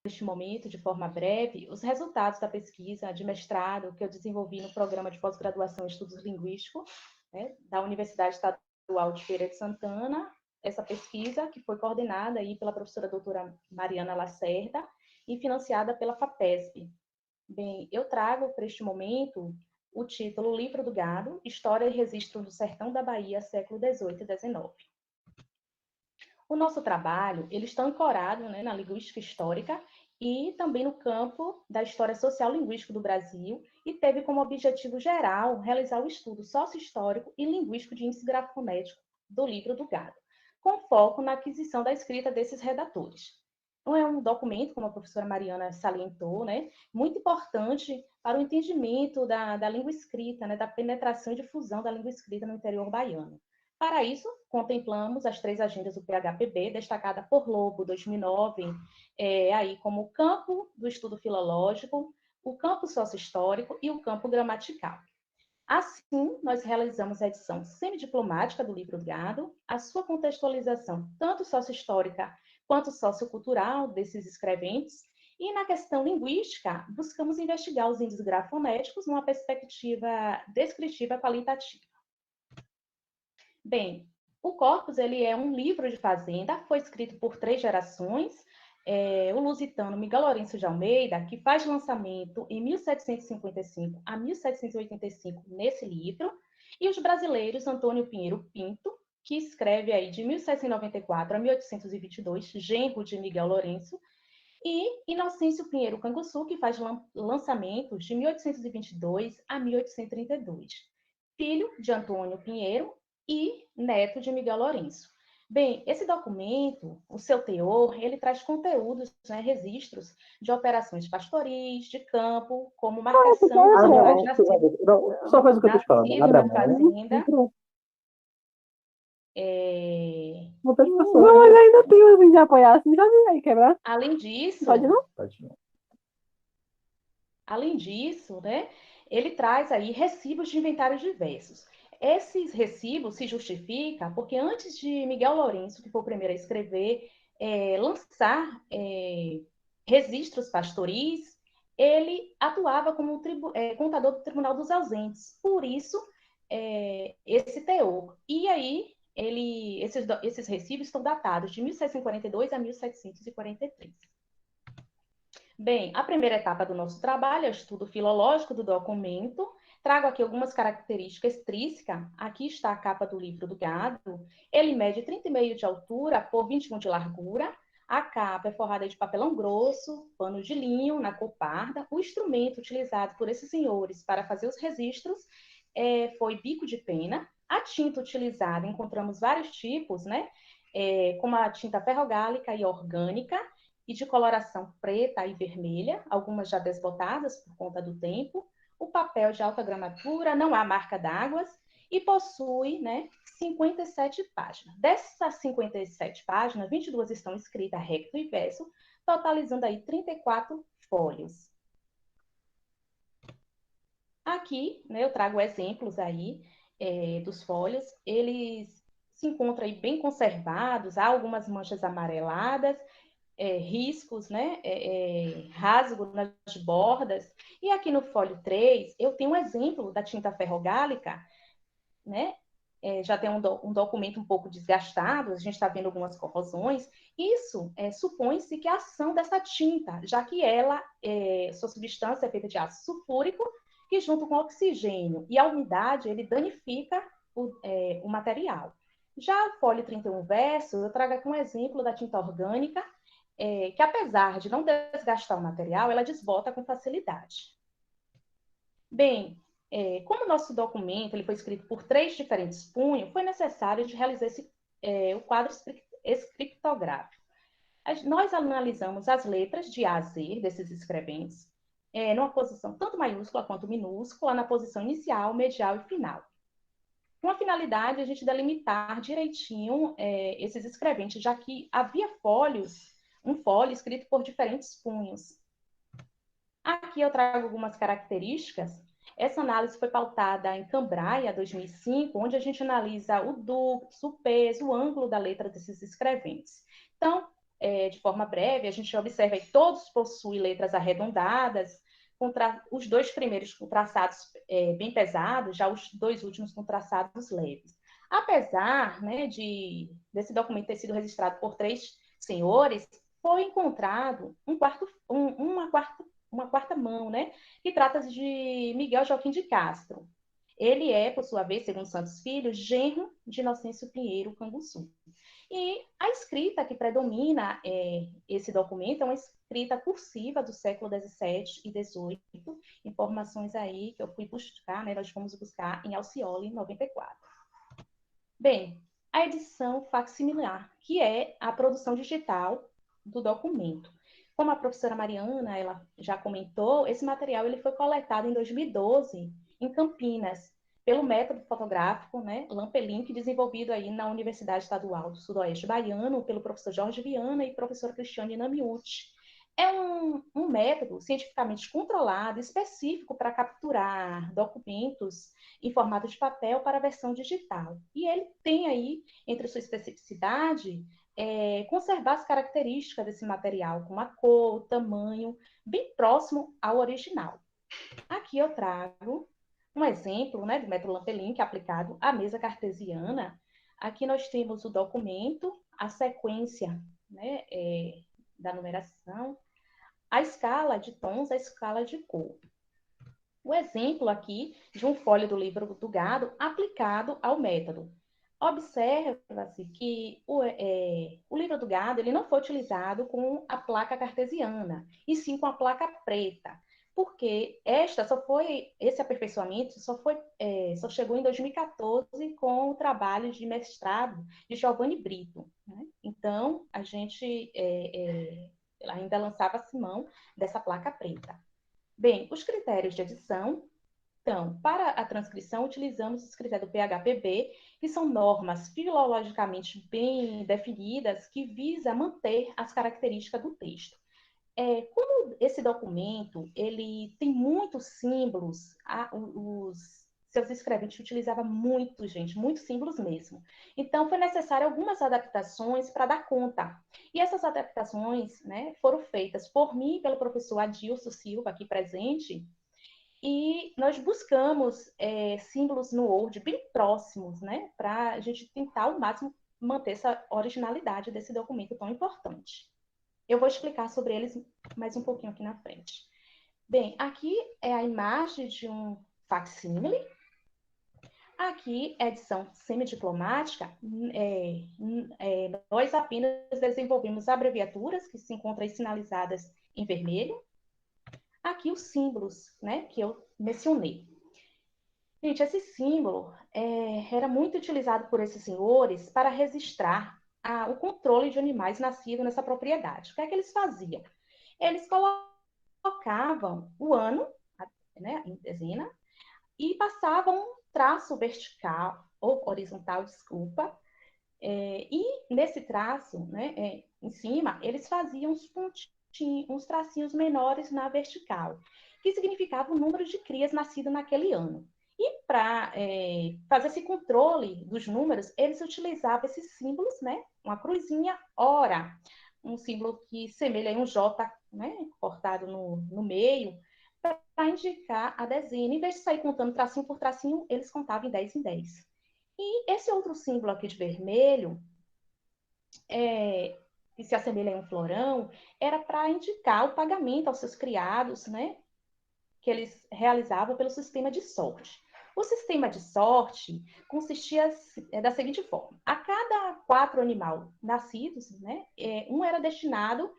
neste momento, de forma breve, os resultados da pesquisa de mestrado que eu desenvolvi no programa de pós-graduação em estudos linguísticos, né, da Universidade Estadual de Feira de Santana, essa pesquisa que foi coordenada aí pela professora doutora Mariana Lacerda e financiada pela FAPESP. Bem, eu trago para este momento o título Livro do Gado, História e Registro do Sertão da Bahia, século XVIII e XIX. O nosso trabalho, ele está ancorado, né, na linguística histórica e também no campo da história social linguística do Brasil e teve como objetivo geral realizar o estudo sócio-histórico e linguístico de índice grafonético do Livro do Gado, com foco na aquisição da escrita desses redatores. Então, é um documento, como a professora Mariana salientou, né, muito importante para o entendimento da língua escrita, né, da penetração e difusão da língua escrita no interior baiano. Para isso, contemplamos as 3 agendas do PHPB, destacada por Lobo, 2009, aí como o campo do estudo filológico, o campo sócio-histórico e o campo gramatical. Assim, nós realizamos a edição semidiplomática do Livro do Gado, a sua contextualização tanto sócio-histórica quanto sociocultural desses escreventes, e na questão linguística, buscamos investigar os índices grafonéticos numa perspectiva descritiva qualitativa. Bem, o Corpus ele é um livro de fazenda, foi escrito por 3 gerações, o lusitano Miguel Lourenço de Almeida, que faz lançamento em 1755 a 1785 nesse livro, e os brasileiros Antônio Pinheiro Pinto, que escreve aí de 1794 a 1822, genro de Miguel Lourenço, e Inocêncio Pinheiro Canguçu, que faz lançamentos de 1822 a 1832, filho de Antônio Pinheiro e neto de Miguel Lourenço. Bem, esse documento, o seu teor, ele traz conteúdos, né, registros de operações pastoris, de campo, como marcação dos animais nascidos Só faz o que eu tô te falando. Abre a na mão e fazenda. pronto. É... Não, mas ainda tem um de apoiar assim, já vi aí quebrar. Além disso, Pode não? Pode não. Além disso, né, ele traz aí recibos de inventários diversos. Esses recibos se justificam porque antes de Miguel Lourenço, que foi o primeiro a escrever, lançar registros pastoris, ele atuava como contador do Tribunal dos Ausentes. Por isso, esse teor. E aí, esses recibos estão datados de 1742 a 1743. Bem, a primeira etapa do nosso trabalho é o estudo filológico do documento. Trago aqui algumas características extrínsecas. Aqui está a capa do Livro do Gado. Ele mede 30,5 de altura por 21 de largura. A capa é forrada de papelão grosso, pano de linho, na cor parda. O instrumento utilizado por esses senhores para fazer os registros foi bico de pena. A tinta utilizada, encontramos vários tipos, né? Como a tinta ferrogálica e orgânica, e de coloração preta e vermelha, algumas já desbotadas por conta do tempo. O papel de alta gramatura, não há marca d'águas e possui, né, 57 páginas. Dessas 57 páginas, 22 estão escritas recto e verso, totalizando aí 34 folhas. Aqui, né, eu trago exemplos aí dos folhas. Eles se encontram aí bem conservados, há algumas manchas amareladas, riscos, né, rasgo nas bordas. E aqui no folho 3, eu tenho um exemplo da tinta ferrogálica, né? Já tem um documento um pouco desgastado, a gente está vendo algumas corrosões. Isso supõe-se que a ação dessa tinta, já que ela, sua substância é feita de ácido sulfúrico, que junto com oxigênio e a umidade, ele danifica o material. Já o folho 31 verso, eu trago aqui um exemplo da tinta orgânica, que apesar de não desgastar o material, ela desbota com facilidade. Bem, como o nosso documento ele foi escrito por 3 diferentes punhos, foi necessário de realizar o quadro escriptográfico. Nós analisamos as letras de A a Z desses escreventes, numa posição tanto maiúscula quanto minúscula, na posição inicial, medial e final. Com a finalidade de a gente delimitar direitinho esses escreventes, já que havia um folho escrito por diferentes punhos. Aqui eu trago algumas características. Essa análise foi pautada em Cambraia, 2005, onde a gente analisa o ducto, o peso, o ângulo da letra desses escreventes. Então, de forma breve, a gente observa que todos possuem letras arredondadas, os dois primeiros com traçados bem pesados, já os dois últimos com traçados leves. Apesar, né, desse documento ter sido registrado por 3 senhores, foi encontrado uma quarta mão, né, que trata de Miguel Joaquim de Castro. Ele é, por sua vez, segundo Santos Filho, genro de Inocêncio Pinheiro Canguçu. E a escrita que predomina esse documento é uma escrita cursiva do século XVII e XVIII, informações aí que eu fui buscar, né, nós fomos buscar em Alcioli, em 94. Bem, a edição facsimilar, que é a produção digital do documento. Como a professora Mariana ela já comentou, esse material ele foi coletado em 2012 em Campinas, pelo método fotográfico, né, Lampelink, desenvolvido aí na Universidade Estadual do Sudoeste Baiano, pelo professor Jorge Viana e professora Cristiane Namiuti. É um método cientificamente controlado, específico para capturar documentos em formato de papel para a versão digital. E ele tem aí, entre sua especificidade, conservar as características desse material, como a cor, o tamanho, bem próximo ao original. Aqui eu trago um exemplo, né, do método Lampelink aplicado à mesa cartesiana. Aqui nós temos o documento, a sequência, né, da numeração, a escala de tons, a escala de cor. O exemplo aqui de um folho do livro do gado aplicado ao método. Observa-se que o livro do gado ele não foi utilizado com a placa cartesiana, e sim com a placa preta, porque esse aperfeiçoamento só chegou em 2014 com o trabalho de mestrado de Giovanni Brito, né? Então, a gente ainda lançava-se mão dessa placa preta. Bem, os critérios de edição. Então, para a transcrição, utilizamos os critérios do PHPB, que são normas filologicamente bem definidas que visam manter as características do texto. Como esse documento ele tem muitos símbolos, os seus escreventes utilizavam muito, gente, muitos símbolos mesmo. Então, foi necessário algumas adaptações para dar conta. E essas adaptações, né, foram feitas por mim e pelo professor Adilson Silva, aqui presente, e nós buscamos símbolos no Word bem próximos, né, para a gente tentar ao máximo manter essa originalidade desse documento tão importante. Eu vou explicar sobre eles mais um pouquinho aqui na frente. Bem, aqui é a imagem de um facsímile. Aqui é a edição semidiplomática. Nós apenas desenvolvemos abreviaturas que se encontram sinalizadas em vermelho. Aqui os símbolos, né, que eu mencionei. Gente, esse símbolo era muito utilizado por esses senhores para registrar o controle de animais nascidos nessa propriedade. O que é que eles faziam? Eles colocavam o ano, né, em dezena, e passavam um traço vertical, ou horizontal, desculpa, e nesse traço, né, em cima, eles faziam uns tracinhos menores na vertical, que significava o número de crias nascidas naquele ano. E para fazer esse controle dos números, eles utilizavam esses símbolos, né? Uma cruzinha, hora, um símbolo que semelha a um J, né? Cortado no meio, para indicar a dezena. Em vez de sair contando tracinho por tracinho, eles contavam em 10 em 10. E esse outro símbolo aqui de vermelho, que se assemelha a um florão, era para indicar o pagamento aos seus criados, né? Que eles realizavam pelo sistema de sorte. O sistema de sorte consistia da seguinte forma: a cada 4 animais nascidos, né, um era destinado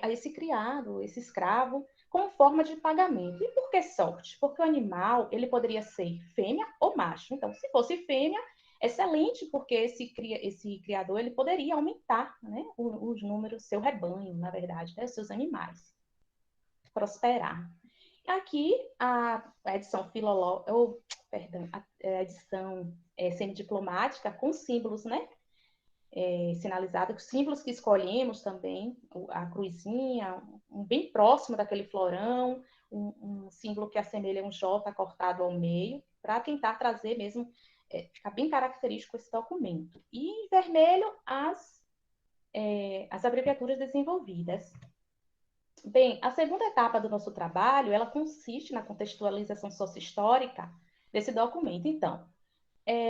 a esse criado, esse escravo, como forma de pagamento. E por que sorte? Porque o animal ele poderia ser fêmea ou macho. Então, se fosse fêmea, excelente, porque esse criador ele poderia aumentar, né, os números, seu rebanho, na verdade, né, seus animais, prosperar. Aqui, a edição a edição semidiplomática com símbolos, né? Sinalizados, símbolos que escolhemos também, a cruzinha, bem próximo daquele florão, um símbolo que assemelha um J cortado ao meio, para tentar trazer mesmo, ficar bem característico esse documento. E em vermelho, as as abreviaturas desenvolvidas. Bem, a segunda etapa do nosso trabalho, ela consiste na contextualização socio-histórica desse documento. Então,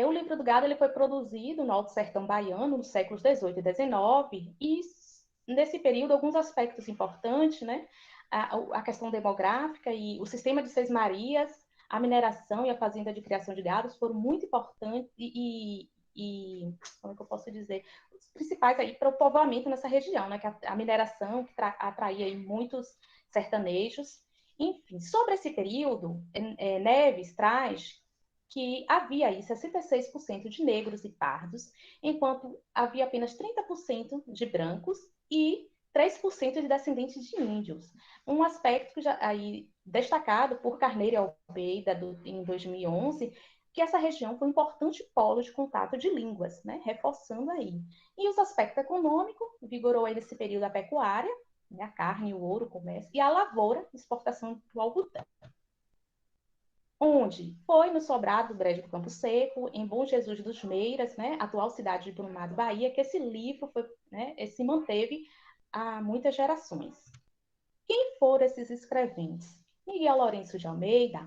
o Livro do Gado ele foi produzido no Alto Sertão Baiano, nos séculos XVIII e XIX, e nesse período, alguns aspectos importantes, né? A questão demográfica e o sistema de Seis Marias, a mineração e a fazenda de criação de gados foram muito importantes e como é que eu posso dizer? Os principais aí para o povoamento nessa região, né? Que a mineração que atraía aí muitos sertanejos. Enfim, sobre esse período, Neves traz que havia aí 66% de negros e pardos, enquanto havia apenas 30% de brancos e 3% de descendentes de índios. Um aspecto que já aí destacado por Carneiro e Almeida em 2011, que essa região foi um importante polo de contato de línguas, né, reforçando aí. E os aspectos econômicos, vigorou aí nesse período a pecuária, né, a carne, o ouro, o comércio, e a lavoura, exportação do algodão. Onde foi no sobrado do Brejo do Campo Seco, em Bom Jesus dos Meiras, né, atual cidade de Brumado, Bahia, que esse livro foi, né, se manteve há muitas gerações. Quem foram esses escreventes? Miguel Lourenço de Almeida,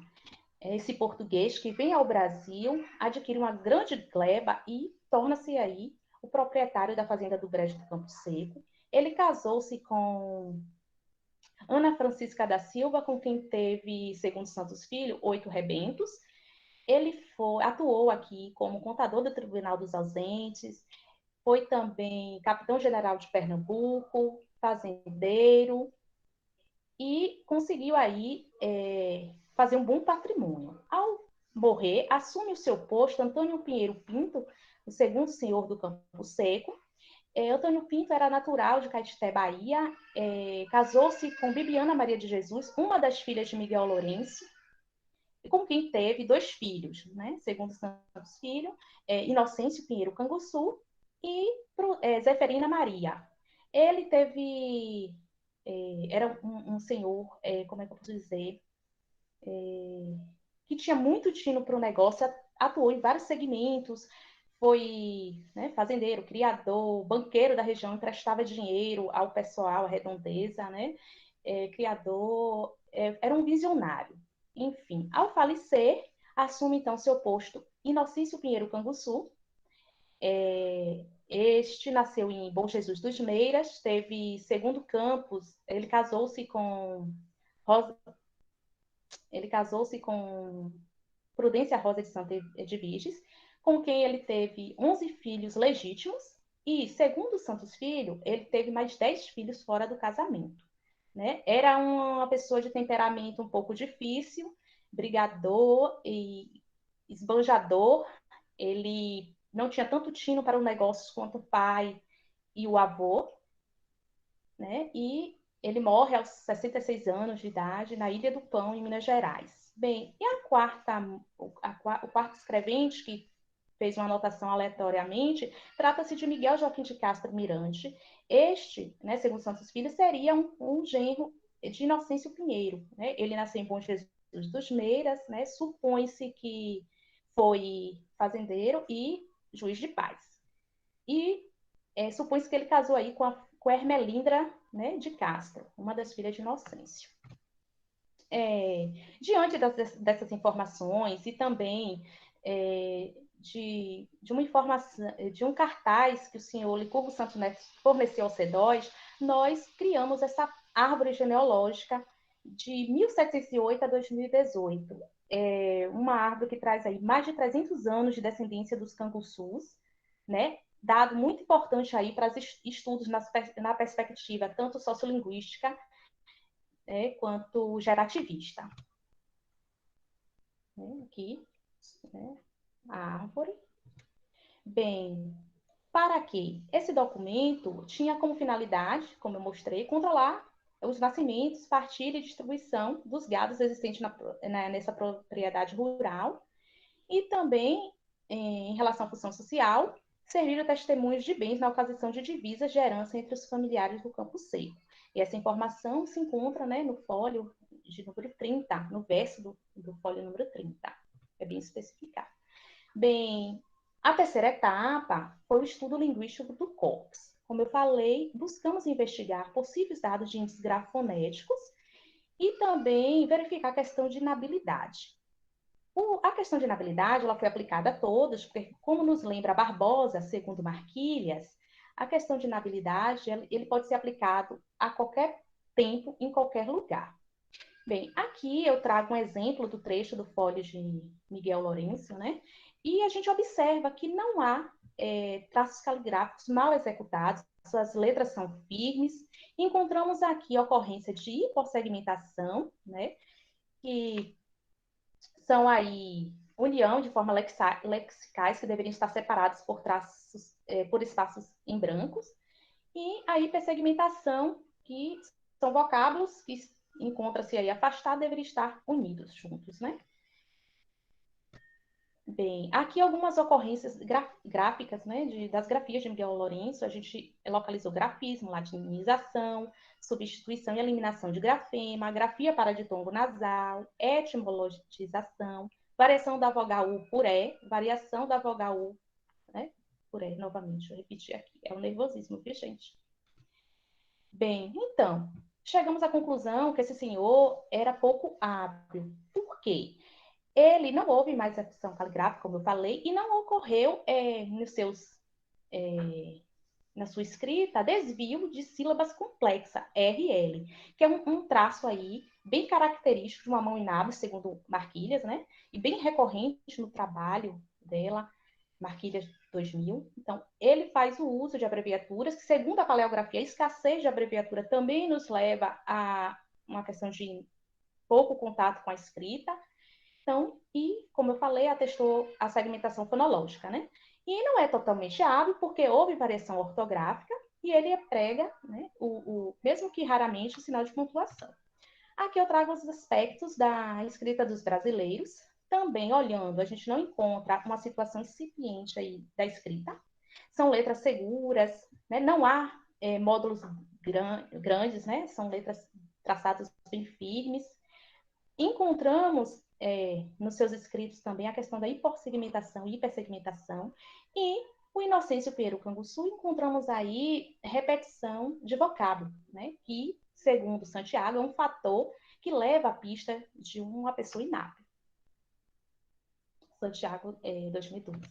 esse português que vem ao Brasil, adquire uma grande gleba e torna-se aí o proprietário da fazenda do Brejo do Campo Seco. Ele casou-se com Ana Francisca da Silva, com quem teve, segundo Santos Filho, 8 rebentos. Ele atuou aqui como contador do Tribunal dos Ausentes, foi também capitão-general de Pernambuco, fazendeiro, e conseguiu aí fazer um bom patrimônio. Ao morrer, assume o seu posto Antônio Pinheiro Pinto, o segundo senhor do Campo Seco. Antônio Pinto era natural de Caetité, Bahia, casou-se com Bibiana Maria de Jesus, uma das filhas de Miguel Lourenço, com quem teve 2 filhos, né? Segundo Santos Filho, Inocêncio Pinheiro Canguçu e Zeferina Maria. Ele teve, era um senhor, como é que eu posso dizer, que tinha muito tino para o negócio, atuou em vários segmentos, foi, né, fazendeiro, criador, banqueiro da região, emprestava dinheiro ao pessoal, à redondeza, né? Criador, era um visionário. Enfim, ao falecer, assume então seu posto Inocêncio Pinheiro Canguçu. Este nasceu em Bom Jesus dos Meiras, teve segundo campus, ele casou-se com Prudência Rosa de Santa Edviges, com quem ele teve 11 filhos legítimos, e, segundo Santos Filho, ele teve mais 10 filhos fora do casamento. Né? Era uma pessoa de temperamento um pouco difícil, brigador e esbanjador. Ele não tinha tanto tino para os negócios quanto o pai e o avô, né? E ele morre aos 66 anos de idade na Ilha do Pão, em Minas Gerais. Bem, e o quarto escrevente, que fez uma anotação aleatoriamente, trata-se de Miguel Joaquim de Castro Mirante. Este, né, segundo Santos Filho, seria um genro de Inocêncio Pinheiro. Né? Ele nasceu em Bom Jesus dos Meiras, né? Supõe-se que foi fazendeiro e juiz de paz. E supõe-se que ele casou aí com a Ermelindra, né, de Castro, uma das filhas de Inocêncio. Diante dessas informações e também de uma informação, de um cartaz que o senhor Licurgo Santos Neto forneceu ao CEDOS, nós criamos essa árvore genealógica de 1708 a 2018. Uma árvore que traz aí mais de 300 anos de descendência dos canguçus, né? Dado muito importante aí para estudos na perspectiva tanto sociolinguística quanto gerativista. Aqui, né, a árvore. Bem, para quê? Esse documento tinha como finalidade, como eu mostrei, controlar os nascimentos, partilha e distribuição dos gados existentes nessa propriedade rural e também, em relação à função social, servir de testemunhos de bens na ocasião de divisas de herança entre os familiares do Campo Seco. E essa informação se encontra, né, no fólio de número 30, no verso do fólio número 30. É bem especificado. Bem, a terceira etapa foi o estudo linguístico do corpus. como eu falei, buscamos investigar possíveis dados de índices grafonéticos e também verificar a questão de inabilidade. A questão de inabilidade ela foi aplicada a todos, porque, como nos lembra Barbosa, segundo Marquilhas, a questão de inabilidade ele pode ser aplicado a qualquer tempo, em qualquer lugar. Bem, aqui eu trago um exemplo do trecho do Folio de Miguel Lourenço, né? E a gente observa que não há traços caligráficos mal executados, suas letras são firmes. Encontramos aqui a ocorrência de hipossegmentação, né? Que são aí união de forma lexicais que deveriam estar separados por traços, por espaços em brancos, e a hipersegmentação, que são vocábulos que encontram-se aí afastados, deveriam estar unidos juntos, né? Bem, aqui algumas ocorrências gráficas, né, das grafias de Miguel Lourenço. A gente localizou grafismo, latinização, substituição e eliminação de grafema, grafia para ditongo nasal, etimologização, variação da vogal U por E, variação da vogal U, né, por E, novamente, eu repeti aqui, é o nervosismo, viu, gente? Bem, então, chegamos à conclusão que esse senhor era pouco hábil. Por quê? Ele não houve mais afecção caligráfica, como eu falei, e não ocorreu na sua escrita desvio de sílabas complexa, RL, que é um traço aí bem característico de uma mão inábil, segundo Marquilhas, né? E bem recorrente no trabalho dela, Marquilhas 2000. Então, ele faz o uso de abreviaturas, que, segundo a paleografia, a escassez de abreviatura também nos leva a uma questão de pouco contato com a escrita. Então, e, como eu falei, atestou a segmentação fonológica, né? E não é totalmente hábil, porque houve variação ortográfica, e ele emprega, né, mesmo que raramente, o sinal de pontuação. Aqui eu trago os aspectos da escrita dos brasileiros. Também olhando, a gente não encontra uma situação incipiente aí da escrita. São letras seguras, né? Não há módulos grandes, né? São letras traçadas bem firmes. Encontramos nos seus escritos também a questão da hipossegmentação e hipersegmentação, e o Inocêncio Pinheiro Canguçu encontramos aí repetição de vocábulo, né? Que, segundo Santiago, é um fator que leva à pista de uma pessoa inábil. Santiago, 2012.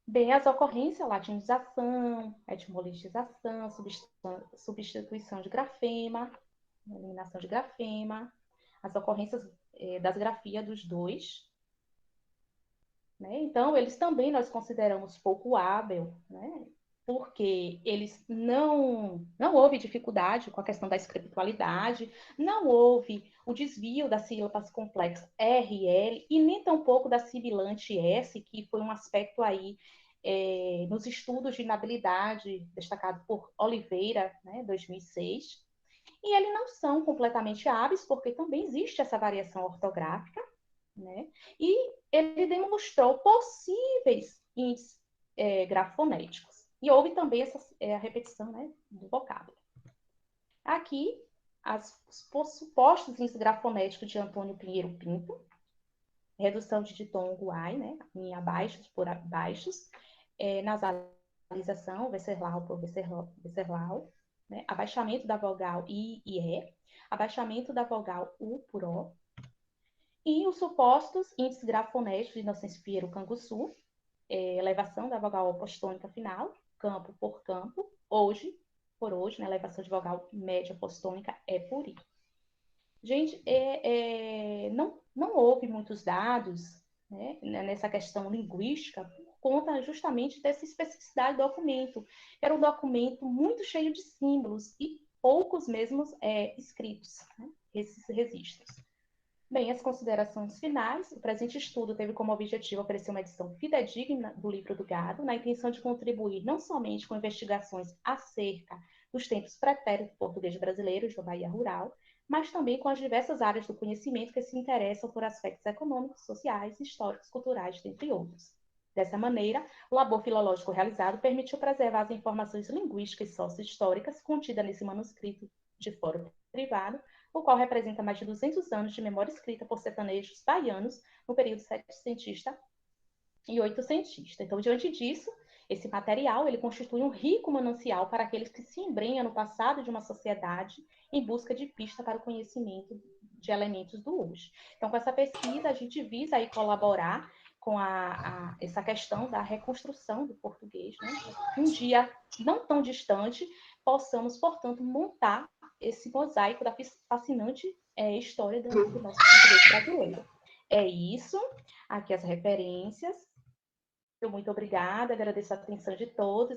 Bem, as ocorrências, latinização, etimologização, substituição de grafema, eliminação de grafema, as ocorrências das grafias dos dois, né? Então, eles também nós consideramos pouco hábil, né? Porque eles não houve dificuldade com a questão da escritualidade, não houve o desvio das sílabas complexas RL e nem tampouco da sibilante S, que foi um aspecto aí nos estudos de inabilidade destacado por Oliveira, né, 2006. E eles não são completamente hábeis, porque também existe essa variação ortográfica, né? E ele demonstrou possíveis índices grafonéticos. E houve também a repetição, né, do vocábulo. Aqui, os supostos índices grafonéticos de Antônio Pinheiro Pinto, redução de ditongo ai, né, em abaixos por baixos, nasalização, Venceslau por Venceslau, né, abaixamento da vogal I e E, abaixamento da vogal U por O, e os supostos índices grafonéticos de Inocêncio Pinheiro Canguçu, elevação da vogal apostônica final, campo por campo, hoje por hoje, né, elevação de vogal média apostônica é por I. Gente, não houve muitos dados, né, nessa questão linguística por conta justamente dessa especificidade do documento. Era um documento muito cheio de símbolos e poucos mesmos escritos, né, esses registros. Bem, as considerações finais. O presente estudo teve como objetivo oferecer uma edição fidedigna do livro do gado, na intenção de contribuir não somente com investigações acerca dos tempos pretéritos do português brasileiro de Bahia rural, mas também com as diversas áreas do conhecimento que se interessam por aspectos econômicos, sociais, históricos, culturais, dentre outros. Dessa maneira, o labor filológico realizado permitiu preservar as informações linguísticas e sócio-históricas contidas nesse manuscrito de fórum privado, o qual representa mais de 200 anos de memória escrita por sertanejos baianos no período setecentista e oitocentista. Então, diante disso, Esse material, ele constitui um rico manancial para aqueles que se embrenham no passado de uma sociedade em busca de pista para o conhecimento de elementos do hoje. Então, com essa pesquisa, a gente visa aí colaborar com essa questão da reconstrução do português, né? Um dia não tão distante, possamos, portanto, montar esse mosaico da fascinante história do nosso português brasileiro. É isso, aqui as referências. Muito obrigada, agradeço a atenção de todos.